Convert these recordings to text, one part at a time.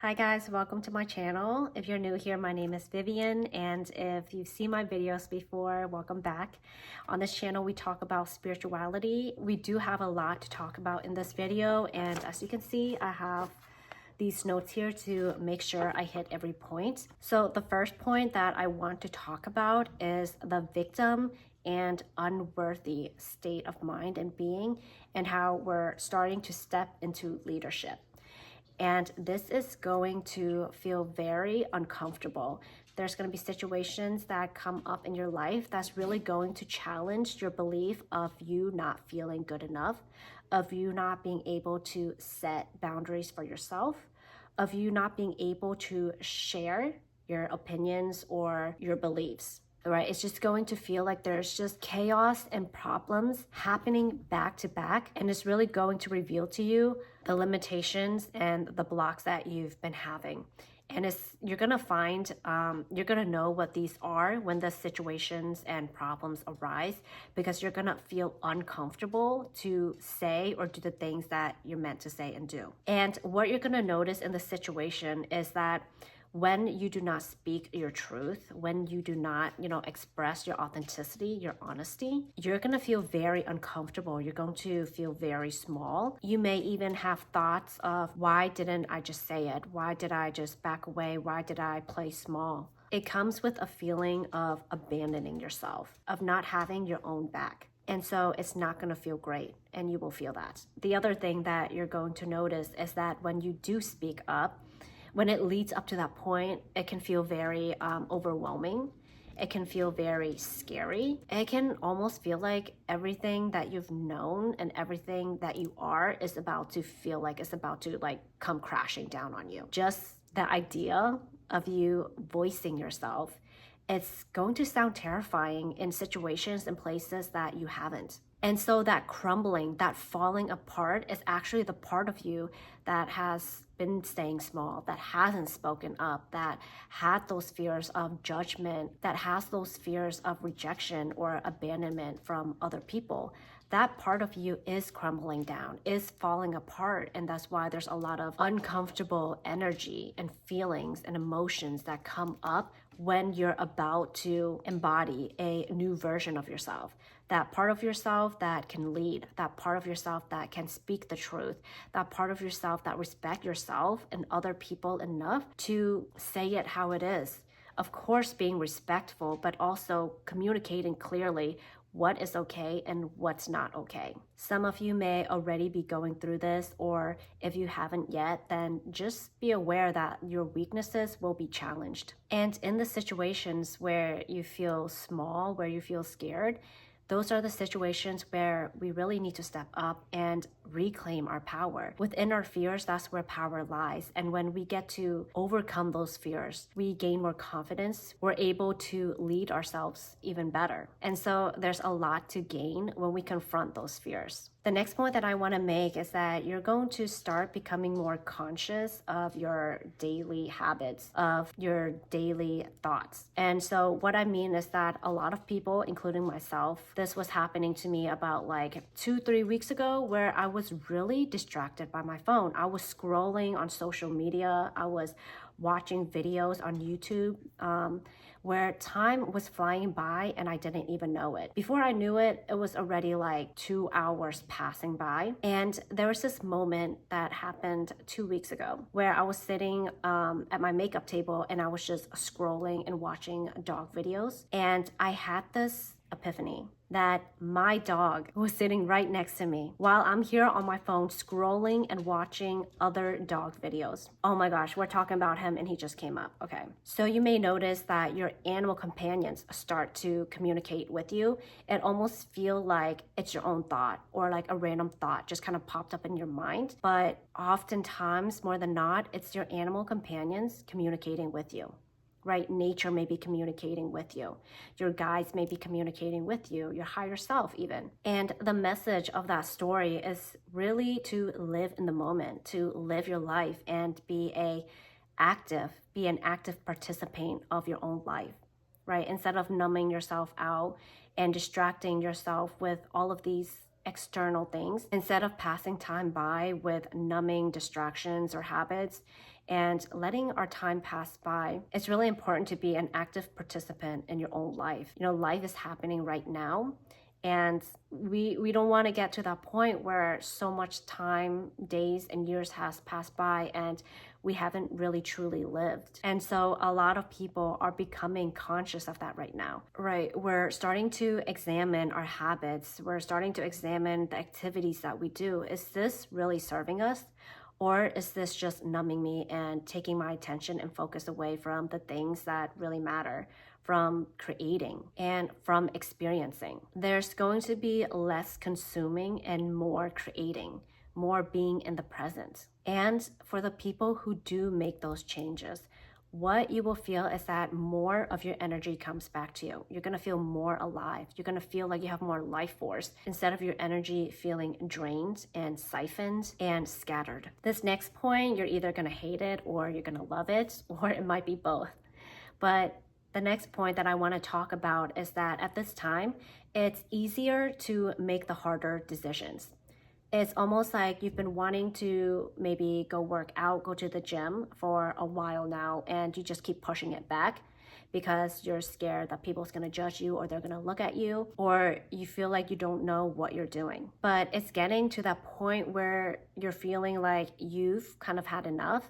Hi guys, welcome to my channel. If you're new here, my name is Vivian, and if you've seen my videos before, welcome back. On this channel, we talk about spirituality. We do have a lot to talk about in this video, and as you can see, I have these notes here to make sure I hit every point. So the first point that I want to talk about is the victim and unworthy state of mind and being, and how we're starting to step into leadership. And this is going to feel very uncomfortable. There's going to be situations that come up in your life that's really going to challenge your belief of you not feeling good enough, of you not being able to set boundaries for yourself, of you not being able to share your opinions or your beliefs. Right? It's just going to feel like there's just chaos and problems happening back to back. And it's really going to reveal to you the limitations and the blocks that you've been having. And you're going to find, you're going to know what these are when the situations and problems arise, because you're going to feel uncomfortable to say or do the things that you're meant to say and do. And what you're going to notice in the situation is that when you do not speak your truth, when you do not, express your authenticity, your honesty, you're going to feel very uncomfortable. You're going to feel very small. You may even have thoughts of, why didn't I just say it? Why did I just back away? Why did I play small? It comes with a feeling of abandoning yourself, of not having your own back. And so it's not going to feel great, and you will feel that. The other thing that you're going to notice is that when you do speak up, when it leads up to that point, it can feel very overwhelming. It can feel very scary. It can almost feel like everything that you've known and everything that you are is about to feel like it's about to come crashing down on you. Just the idea of you voicing yourself, it's going to sound terrifying in situations and places that you haven't. And so that crumbling, that falling apart is actually the part of you that has been staying small, that hasn't spoken up, that had those fears of judgment, that has those fears of rejection or abandonment from other people. That part of you is crumbling down, is falling apart. And that's why there's a lot of uncomfortable energy and feelings and emotions that come up when you're about to embody a new version of yourself. That part of yourself that can lead, that part of yourself that can speak the truth, that part of yourself that respect yourself and other people enough to say it how it is. Of course, being respectful, but also communicating clearly what is okay and what's not okay. Some of you may already be going through this, or if you haven't yet, then just be aware that your weaknesses will be challenged. And in the situations where you feel small, where you feel scared, those are the situations where we really need to step up and reclaim our power. Within our fears, that's where power lies. And when we get to overcome those fears, we gain more confidence. We're able to lead ourselves even better. And so there's a lot to gain when we confront those fears. The next point that I want to make is that you're going to start becoming more conscious of your daily habits, of your daily thoughts. And so what I mean is that a lot of people, including myself, this was happening to me about 2-3 weeks ago, where I was really distracted by my phone. I was scrolling on social media. I was watching videos on YouTube, where time was flying by and I didn't even know it. Before I knew it, it was already 2 hours passing by. And there was this moment that happened 2 weeks ago where I was sitting at my makeup table and I was just scrolling and watching dog videos. And I had this epiphany that my dog was sitting right next to me while I'm here on my phone scrolling and watching other dog videos. Oh my gosh, we're talking about him and he just came up. Okay. So you may notice that your animal companions start to communicate with you. It almost feels like it's your own thought, or like a random thought just kind of popped up in your mind. But oftentimes, more than not, it's your animal companions communicating with you. Right? Nature may be communicating with you. Your guides may be communicating with you, your higher self even. And the message of that story is really to live in the moment, to live your life and be an active participant of your own life, right? Instead of numbing yourself out and distracting yourself with all of these external things, instead of passing time by with numbing distractions or habits, and letting our time pass by. It's really important to be an active participant in your own life. Life is happening right now, and we don't want to get to that point where so much time, days and years has passed by and we haven't really truly lived. And so a lot of people are becoming conscious of that right now, right? We're starting to examine our habits. We're starting to examine the activities that we do. Is this really serving us? Or is this just numbing me and taking my attention and focus away from the things that really matter, from creating and from experiencing? There's going to be less consuming and more creating, more being in the present. And for the people who do make those changes, what you will feel is that more of your energy comes back to you. You're going to feel more alive. You're going to feel like you have more life force instead of your energy feeling drained and siphoned and scattered. This next point, you're either going to hate it or you're going to love it, or it might be both. But the next point that I want to talk about is that at this time, it's easier to make the harder decisions. It's almost like you've been wanting to maybe go work out, go to the gym for a while now, and you just keep pushing it back because you're scared that people's going to judge you or they're going to look at you, or you feel like you don't know what you're doing. But it's getting to that point where you're feeling like you've kind of had enough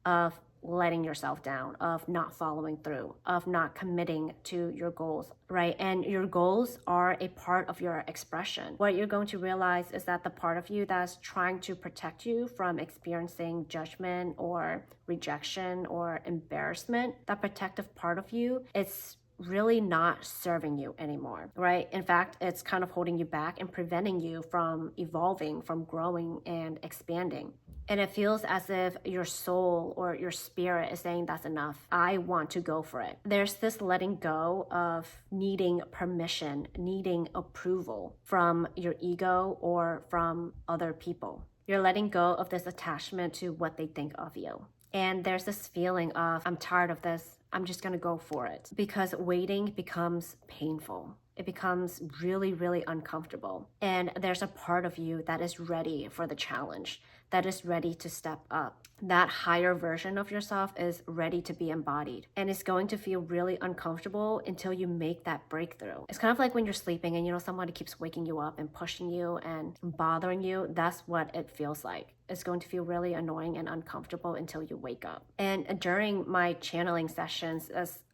of letting yourself down, of not following through, of not committing to your goals, right? And your goals are a part of your expression. What you're going to realize is that the part of you that's trying to protect you from experiencing judgment or rejection or embarrassment, that protective part of you, it's really not serving you anymore, right? In fact, it's kind of holding you back and preventing you from evolving, from growing and expanding. And it feels as if your soul or your spirit is saying, that's enough. I want to go for it. There's this letting go of needing permission, needing approval from your ego or from other people. You're letting go of this attachment to what they think of you. And there's this feeling of, I'm tired of this. I'm just going to go for it. Because waiting becomes painful. It becomes really, really uncomfortable. And there's a part of you that is ready for the challenge, that is ready to step up. That higher version of yourself is ready to be embodied. And it's going to feel really uncomfortable until you make that breakthrough. It's kind of like when you're sleeping and somebody keeps waking you up and pushing you and bothering you. That's what it feels like. It's going to feel really annoying and uncomfortable until you wake up. And during my channeling sessions,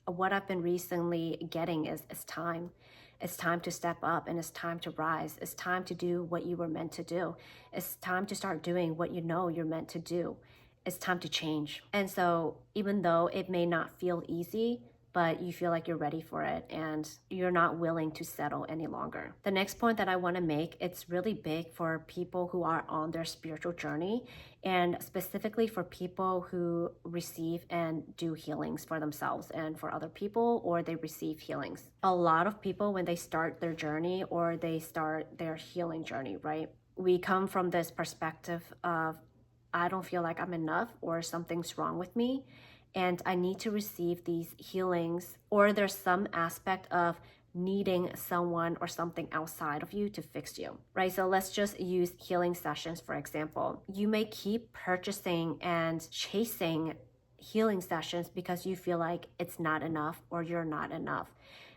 what I've been recently getting is time. It's time to step up and it's time to rise. It's time to do what you were meant to do. It's time to start doing what you know you're meant to do. It's time to change. And so even though it may not feel easy, but you feel like you're ready for it and you're not willing to settle any longer. The next point that I want to make, it's really big for people who are on their spiritual journey, and specifically for people who receive and do healings for themselves and for other people, or they receive healings. A lot of people, when they start their journey or they start their healing journey, right? We come from this perspective of, I don't feel like I'm enough, or something's wrong with me, and I need to receive these healings, or there's some aspect of needing someone or something outside of you to fix you, right? So let's just use healing sessions, for example. You may keep purchasing and chasing healing sessions because you feel like it's not enough or you're not enough.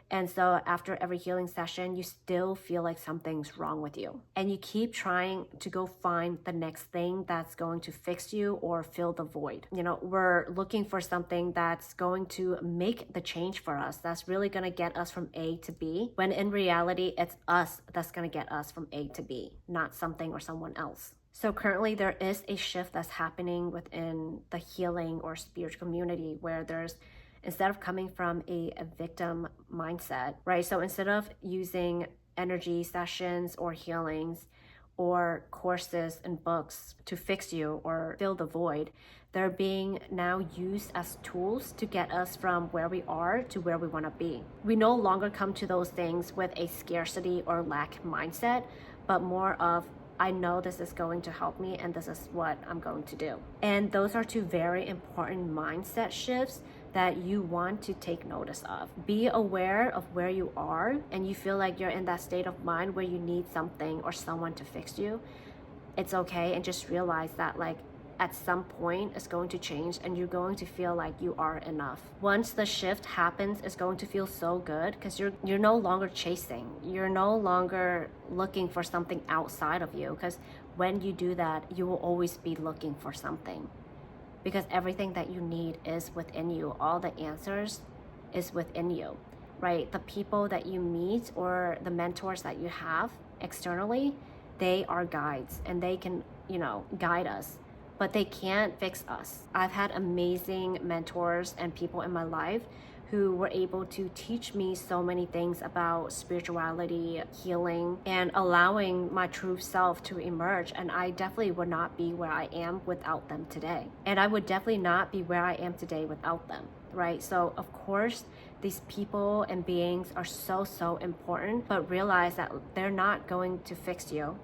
And so after every healing session, you still feel like something's wrong with you. And you keep trying to go find the next thing that's going to fix you or fill the void. We're looking for something that's going to make the change for us, that's really going to get us from A to B, when in reality, it's us that's going to get us from A to B, not something or someone else. So currently there is a shift that's happening within the healing or spiritual community where instead of coming from a victim mindset, right? So instead of using energy sessions or healings or courses and books to fix you or fill the void, they're being now used as tools to get us from where we are to where we want to be. We no longer come to those things with a scarcity or lack mindset, but more of, I know this is going to help me and this is what I'm going to do. And those are two very important mindset shifts that you want to take notice of. Be aware of where you are and you feel like you're in that state of mind where you need something or someone to fix you. It's okay, and just realize that at some point is going to change and you're going to feel like you are enough. Once the shift happens, it's going to feel so good because you're no longer chasing. You're no longer looking for something outside of you, because when you do that, you will always be looking for something, because everything that you need is within you. All the answers is within you, right? The people that you meet or the mentors that you have externally, they are guides and they can, guide us, but they can't fix us. I've had amazing mentors and people in my life who were able to teach me so many things about spirituality, healing, and allowing my true self to emerge. And I definitely would not be where I am without them today. And I would definitely not be where I am today without them, right? So of course, these people and beings are so important, but realize that they're not going to fix you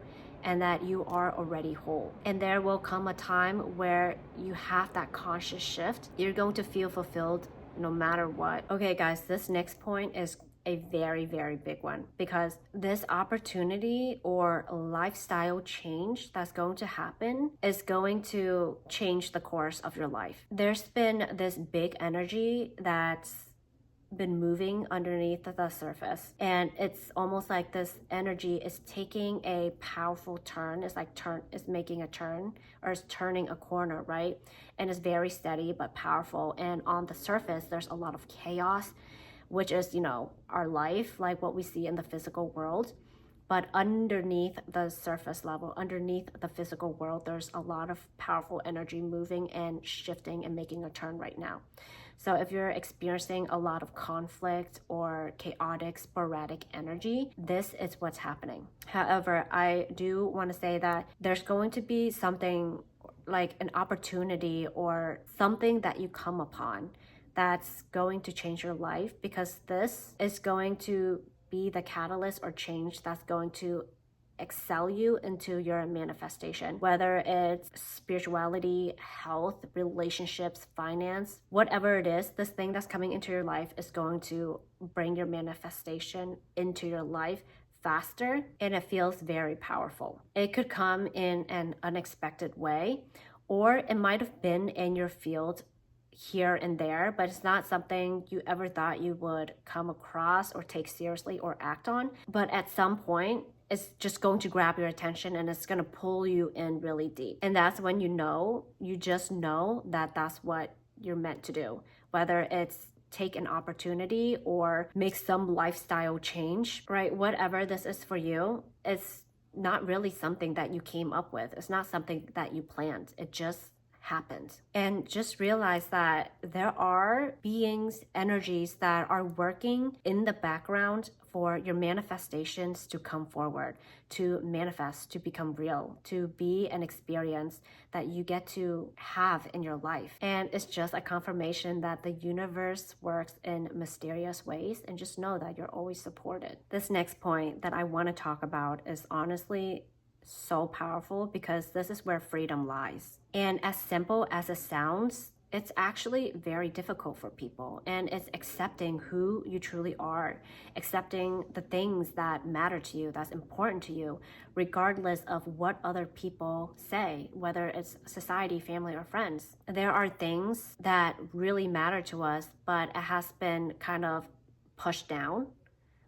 and that you are already whole. And there will come a time where you have that conscious shift. You're going to feel fulfilled no matter what. Okay guys, this next point is a very big one, because this opportunity or lifestyle change that's going to happen is going to change the course of your life. There's been this big energy that's been moving underneath the surface, and it's almost like this energy is taking a powerful turn. It's like is making a turn, or is turning a corner, right? And it's very steady but powerful. And on the surface, there's a lot of chaos, which is, our life, like what we see in the physical world. But underneath the surface level, underneath the physical world, there's a lot of powerful energy moving and shifting and making a turn right now. So if you're experiencing a lot of conflict or chaotic, sporadic energy, this is what's happening. However, I do want to say that there's going to be something like an opportunity or something that you come upon that's going to change your life, because this is going to be the catalyst or change that's going to excel you into your manifestation, whether it's spirituality, health, relationships, finance, whatever it is. This thing that's coming into your life is going to bring your manifestation into your life faster, and it feels very powerful. It could come in an unexpected way, or it might have been in your field here and there, but it's not something you ever thought you would come across or take seriously or act on. But at some point, it's just going to grab your attention and it's going to pull you in really deep. And that's when you just know that that's what you're meant to do. Whether it's take an opportunity or make some lifestyle change, right? Whatever this is for you, it's not really something that you came up with. It's not something that you planned. It just happened. And just realize that there are beings, energies that are working in the background for your manifestations to come forward, to manifest, to become real, to be an experience that you get to have in your life. And it's just a confirmation that the universe works in mysterious ways, and just know that you're always supported. This next point that I want to talk about is honestly so powerful, because this is where freedom lies. And as simple as it sounds, it's actually very difficult for people. And it's accepting who you truly are, accepting the things that matter to you, that's important to you, regardless of what other people say, whether it's society, family, or friends. There are things that really matter to us, but it has been kind of pushed down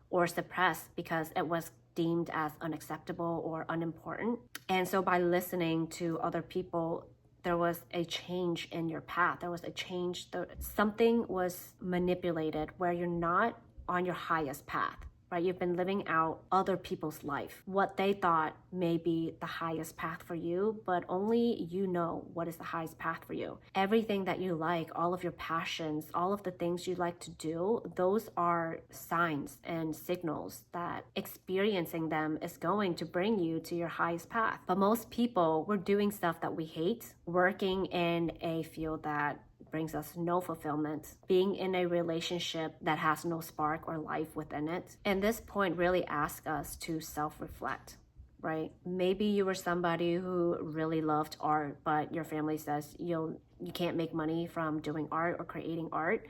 or suppressed because it was deemed as unacceptable or unimportant. And so by listening to other people, there was a change in your path. There was a change. Something was manipulated where you're not on your highest path, right? You've been living out other people's life, what they thought may be the highest path for you, but only you know what is the highest path for you. Everything that you like, all of your passions, all of the things you like to do, those are signs and signals that experiencing them is going to bring you to your highest path. But most people, we're doing stuff that we hate, working in a field that brings us no fulfillment, being in a relationship that has no spark or life within it. And this point really asks us to self-reflect, right? Maybe you were somebody who really loved art, but your family says you can't make money from doing art or creating art.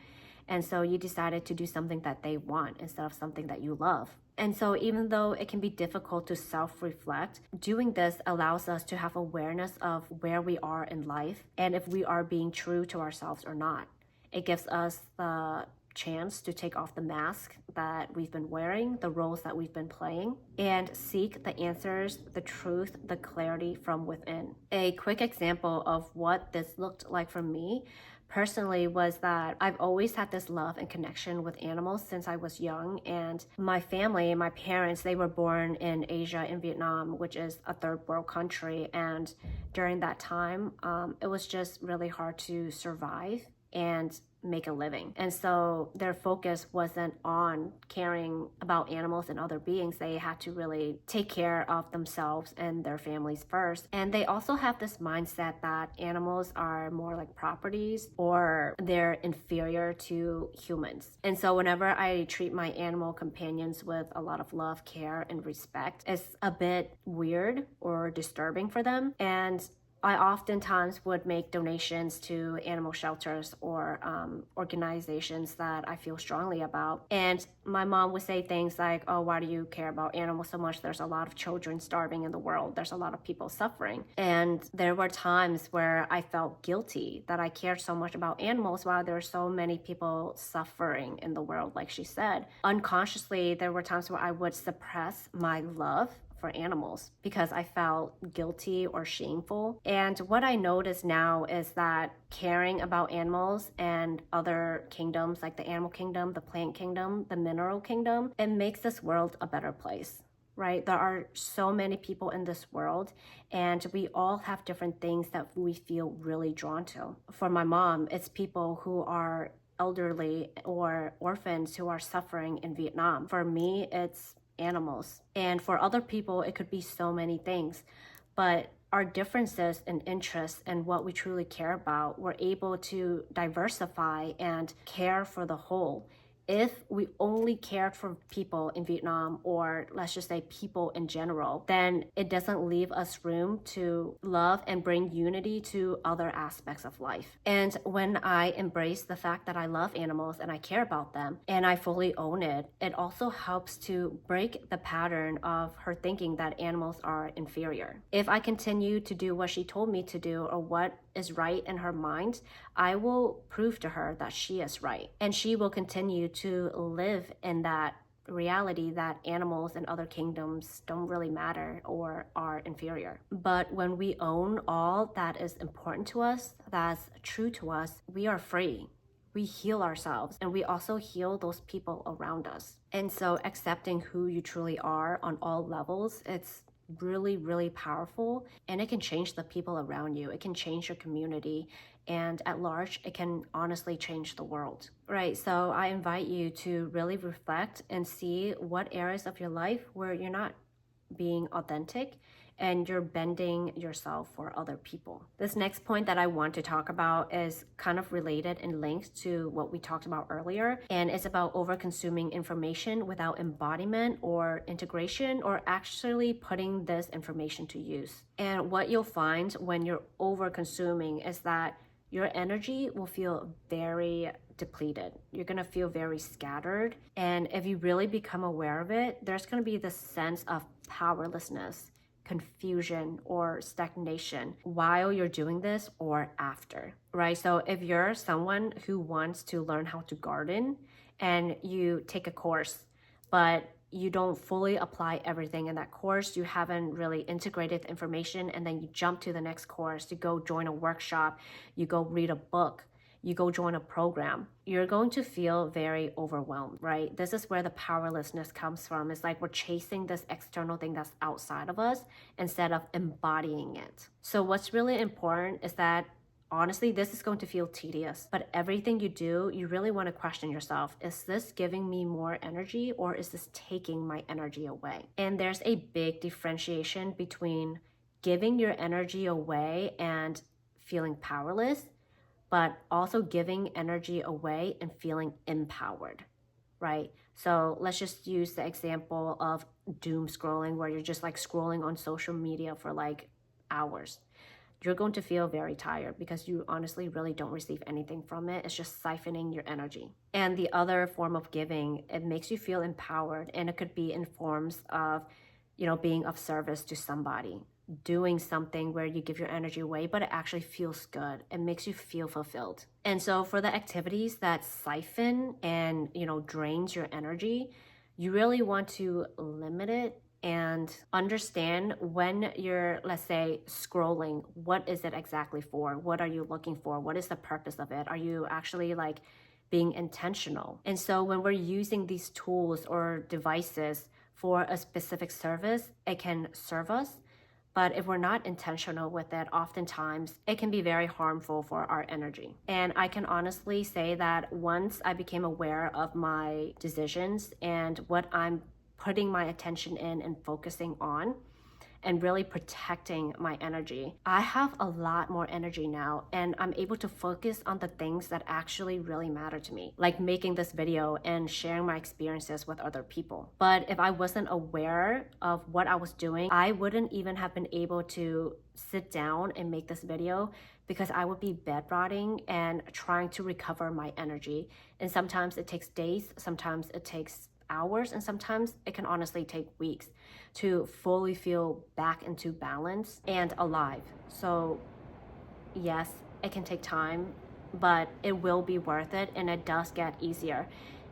And so you decided to do something that they want instead of something that you love. And so even though it can be difficult to self-reflect, doing this allows us to have awareness of where we are in life and if we are being true to ourselves or not. It gives us the chance to take off the mask that we've been wearing, the roles that we've been playing, and seek the answers, the truth, the clarity from within. A quick example of what this looked like for me personally was that I've always had this love and connection with animals since I was young. And my family, my parents, they were born in Asia, in Vietnam, which is a third world country. And during that time, it was just really hard to survive and make a living. And so their focus wasn't on caring about animals and other beings. They had to really take care of themselves and their families first. And they also have this mindset that animals are more like properties or they're inferior to humans. And so whenever I treat my animal companions with a lot of love, care, and respect, it's a bit weird or disturbing for them. And I oftentimes would make donations to animal shelters or organizations that I feel strongly about. And my mom would say things like, oh, why do you care about animals so much? There's a lot of children starving in the world. There's a lot of people suffering. And there were times where I felt guilty that I cared so much about animals while there are so many people suffering in the world, like she said. Unconsciously, there were times where I would suppress my love for animals because I felt guilty or shameful. And what I notice now is that caring about animals and other kingdoms like the animal kingdom, the plant kingdom, the mineral kingdom, it makes this world a better place. Right? There are so many people in this world, and we all have different things that we feel really drawn to. For my mom, it's people who are elderly or orphans who are suffering in Vietnam. For me, it's animals. And for other people, it could be so many things. But our differences in interests and what we truly care about, we're able to diversify and care for the whole. If we only cared for people in Vietnam, or let's just say people in general, then it doesn't leave us room to love and bring unity to other aspects of life. And when I embrace the fact that I love animals and I care about them and I fully own it, it also helps to break the pattern of her thinking that animals are inferior. If I continue to do what she told me to do or what is right in her mind, I will prove to her that she is right. And she will continue to live in that reality that animals and other kingdoms don't really matter or are inferior. But when we own all that is important to us, that's true to us, we are free. We heal ourselves and we also heal those people around us. And so accepting who you truly are on all levels, it's really, really powerful, and it can change the people around you. It can change your community, and at large, it can honestly change the world, right? So I invite you to really reflect and see what areas of your life where you're not being authentic and you're bending yourself for other people. This next point that I want to talk about is kind of related and linked to what we talked about earlier, and it's about over-consuming information without embodiment or integration or actually putting this information to use. And what you'll find when you're over-consuming is that your energy will feel very depleted. You're going to feel very scattered. And if you really become aware of it, there's going to be this sense of powerlessness, confusion, or stagnation while you're doing this or after, right? So if you're someone who wants to learn how to garden and you take a course, but you don't fully apply everything in that course, you haven't really integrated the information, and then you jump to the next course, you go join a workshop, you go read a book, you go join a program, you're going to feel very overwhelmed, right? This is where the powerlessness comes from. It's like we're chasing this external thing that's outside of us instead of embodying it. So what's really important is that honestly, this is going to feel tedious, but everything you do, you really want to question yourself. Is this giving me more energy or is this taking my energy away? And there's a big differentiation between giving your energy away and feeling powerless, but also giving energy away and feeling empowered, right? So let's just use the example of doom scrolling, where you're just like scrolling on social media for like hours. you're going to feel very tired because you honestly really don't receive anything from it. It's just siphoning your energy. And the other form of giving, it makes you feel empowered, and it could be in forms of, being of service to somebody, doing something where you give your energy away, but it actually feels good. It makes you feel fulfilled. And so for the activities that siphon and, drains your energy, you really want to limit it and understand when you're, let's say, scrolling, what is it exactly for? What are you looking for? What is the purpose of it? Are you actually like being intentional? And so when we're using these tools or devices for a specific service, it can serve us. But if we're not intentional with it, oftentimes it can be very harmful for our energy. And I can honestly say that once I became aware of my decisions and what I'm putting my attention in and focusing on, and really protecting my energy, I have a lot more energy now, and I'm able to focus on the things that actually really matter to me, like making this video and sharing my experiences with other people. But if I wasn't aware of what I was doing, I wouldn't even have been able to sit down and make this video, because I would be bedrotting and trying to recover my energy. And sometimes it takes days, sometimes it takes hours, and sometimes it can honestly take weeks to fully feel back into balance and alive. So yes, it can take time, but it will be worth it, and it does get easier.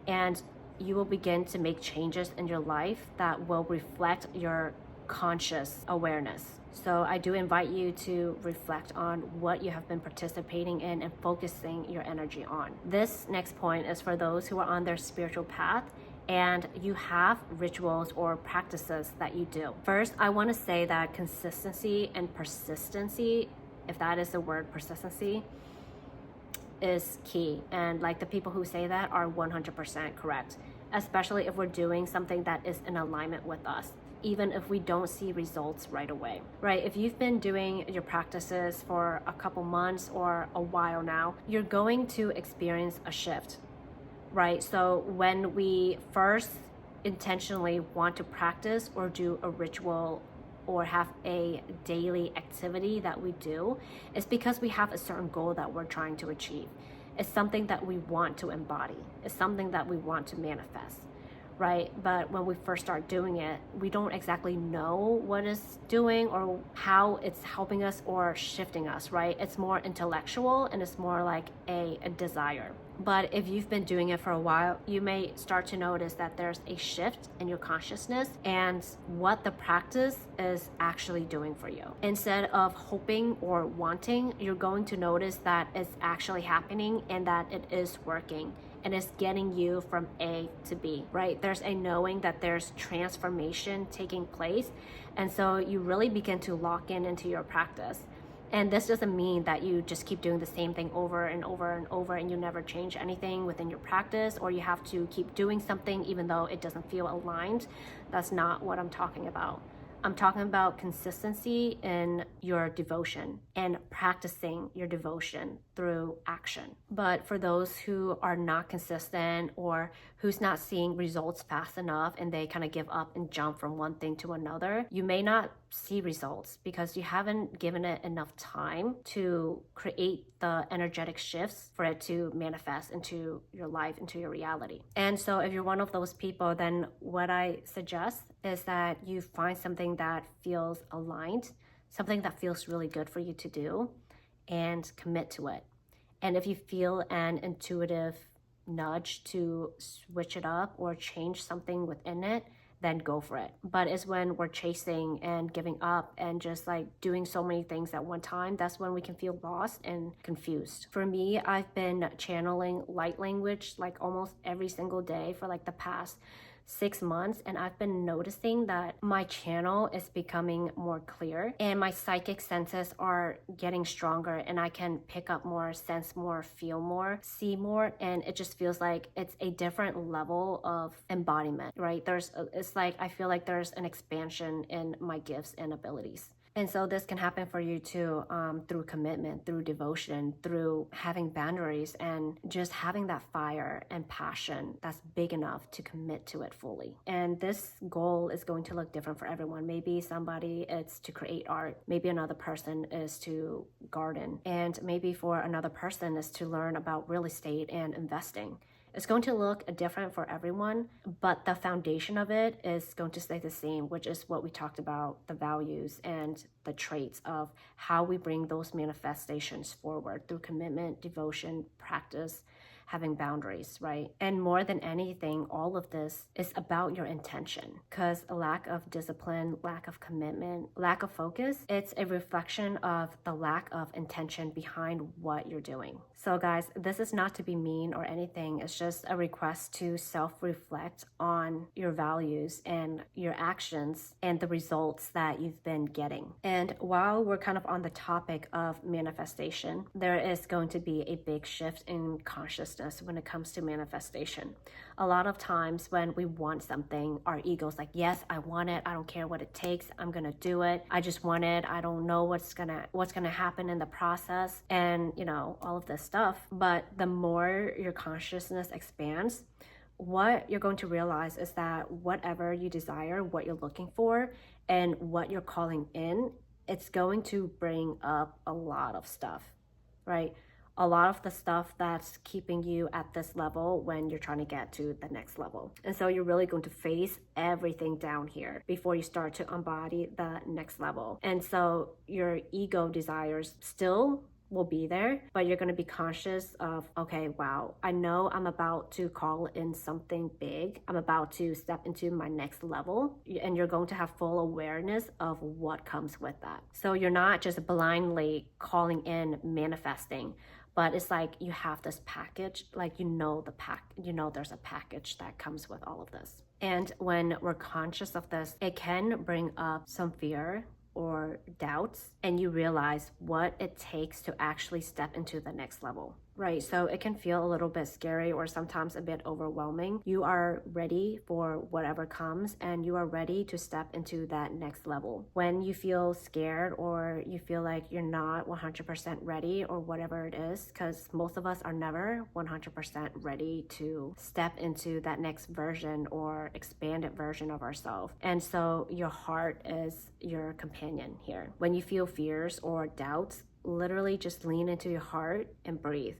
And you will begin to make changes in your life that will reflect your conscious awareness. So I do invite you to reflect on what you have been participating in and focusing your energy on. This next point is for those who are on their spiritual path and you have rituals or practices that you do. First, I want to say that consistency and persistency, if that is the word, persistency, is key. And like the people who say that are 100% correct, especially if we're doing something that is in alignment with us, even if we don't see results right away, right? If you've been doing your practices for a couple months or a while now, you're going to experience a shift, right? So when we first intentionally want to practice or do a ritual or have a daily activity that we do, it's because we have a certain goal that we're trying to achieve. It's something that we want to embody. It's something that we want to manifest, right? But when we first start doing it, we don't exactly know what it's doing or how it's helping us or shifting us, right? It's more intellectual and it's more like a desire. But if you've been doing it for a while, you may start to notice that there's a shift in your consciousness and what the practice is actually doing for you. Instead of hoping or wanting, you're going to notice that it's actually happening and that it is working. And it's getting you from A to B, right? There's a knowing that there's transformation taking place. And so you really begin to lock into your practice. And this doesn't mean that you just keep doing the same thing over and over and over and you never change anything within your practice, or you have to keep doing something even though it doesn't feel aligned. That's not what I'm talking about. I'm talking about consistency in your devotion and practicing your devotion through action. But for those who are not consistent or who's not seeing results fast enough and they kind of give up and jump from one thing to another, you may not see results because you haven't given it enough time to create the energetic shifts for it to manifest into your life, into your reality. And so if you're one of those people, then what I suggest is that you find something that feels aligned, something that feels really good for you to do, and commit to it. And if you feel an intuitive nudge to switch it up or change something within it, then go for it. But it's when we're chasing and giving up and just like doing so many things at one time, that's when we can feel lost and confused. For me, I've been channeling light language like almost every single day for like the past 6 months, and I've been noticing that my channel is becoming more clear and my psychic senses are getting stronger, and I can pick up more, sense more, feel more, see more, and it just feels like it's a different level of embodiment, right? It's like I feel like there's an expansion in my gifts and abilities. And so this can happen for you too, through commitment, through devotion, through having boundaries, and just having that fire and passion that's big enough to commit to it fully. And this goal is going to look different for everyone. Maybe somebody it's to create art. Maybe another person is to garden. And maybe for another person is to learn about real estate and investing. It's going to look different for everyone, but the foundation of it is going to stay the same, which is what we talked about, the values and the traits of how we bring those manifestations forward through commitment, devotion, practice, having boundaries, right? And more than anything, all of this is about your intention, because a lack of discipline, lack of commitment, lack of focus, it's a reflection of the lack of intention behind what you're doing. So guys, this is not to be mean or anything. It's just a request to self-reflect on your values and your actions and the results that you've been getting. And while we're kind of on the topic of manifestation, there is going to be a big shift in consciousness when it comes to manifestation. A lot of times when we want something, our ego's like, yes, I want it. I don't care what it takes. I'm gonna do it. I just want it. I don't know what's gonna happen in the process, and all of this stuff. But the more your consciousness expands, what you're going to realize is that whatever you desire, what you're looking for, and what you're calling in, it's going to bring up a lot of stuff, right? A lot of the stuff that's keeping you at this level when you're trying to get to the next level. And so you're really going to face everything down here before you start to embody the next level. And so your ego desires still will be there, but you're going to be conscious of, okay, wow, I know I'm about to call in something big. I'm about to step into my next level, and you're going to have full awareness of what comes with that. So you're not just blindly calling in, manifesting, but it's like you have this package, like there's a package that comes with all of this. And when we're conscious of this, it can bring up some fear or doubts, and you realize what it takes to actually step into the next level, right? So it can feel a little bit scary or sometimes a bit overwhelming. You are ready for whatever comes, and you are ready to step into that next level. When you feel scared or you feel like you're not 100% ready or whatever it is, because most of us are never 100% ready to step into that next version or expanded version of ourselves. And so your heart is your companion here. When you feel fears or doubts, literally just lean into your heart and breathe.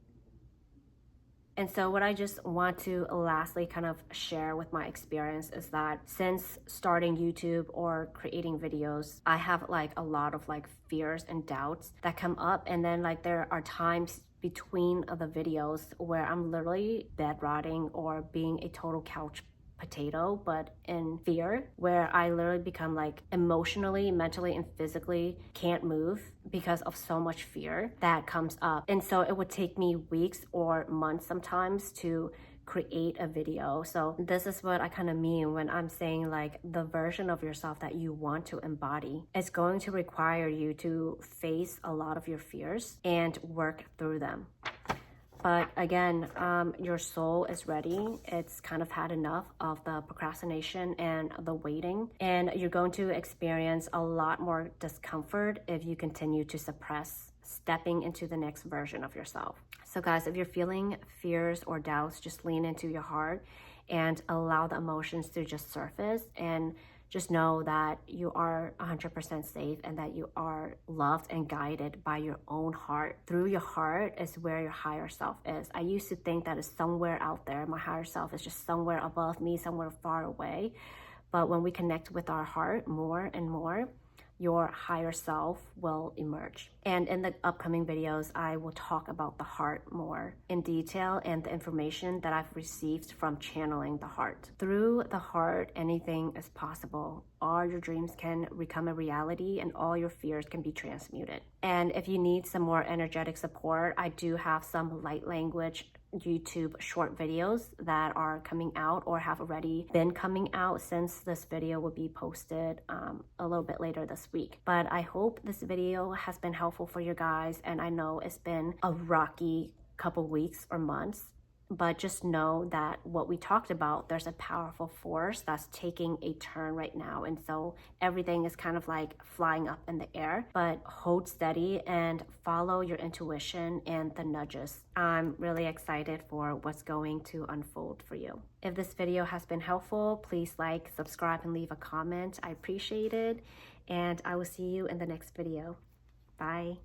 And so what I just want to lastly kind of share with my experience is that since starting YouTube or creating videos, I have like a lot of like fears and doubts that come up. And then like there are times between the videos where I'm literally bedrotting or being a total couch potato, but in fear, where I literally become like emotionally, mentally, and physically can't move because of so much fear that comes up. And so it would take me weeks or months sometimes to create a video. So this is what I kind of mean when I'm saying like the version of yourself that you want to embody is going to require you to face a lot of your fears and work through them. But again, your soul is ready. It's kind of had enough of the procrastination and the waiting. And you're going to experience a lot more discomfort if you continue to suppress stepping into the next version of yourself. So guys, if you're feeling fears or doubts, just lean into your heart and allow the emotions to just surface, and just know that you are 100% safe and that you are loved and guided by your own heart. Through your heart is where your higher self is. I used to think that it's somewhere out there. My higher self is just somewhere above me, somewhere far away. But when we connect with our heart more and more, your higher self will emerge. And in the upcoming videos, I will talk about the heart more in detail and the information that I've received from channeling the heart. Through the heart, anything is possible. All your dreams can become a reality and all your fears can be transmuted. And if you need some more energetic support, I do have some light language YouTube short videos that are coming out or have already been coming out, since this video will be posted a little bit later this week. But I hope this video has been helpful for you guys, and I know it's been a rocky couple weeks or months, But just know that what we talked about, there's a powerful force that's taking a turn right now. And so everything is kind of like flying up in the air, but hold steady and follow your intuition and the nudges. I'm really excited for what's going to unfold for you. If this video has been helpful, please like, subscribe, and leave a comment. I appreciate it. And I will see you in the next video. Bye.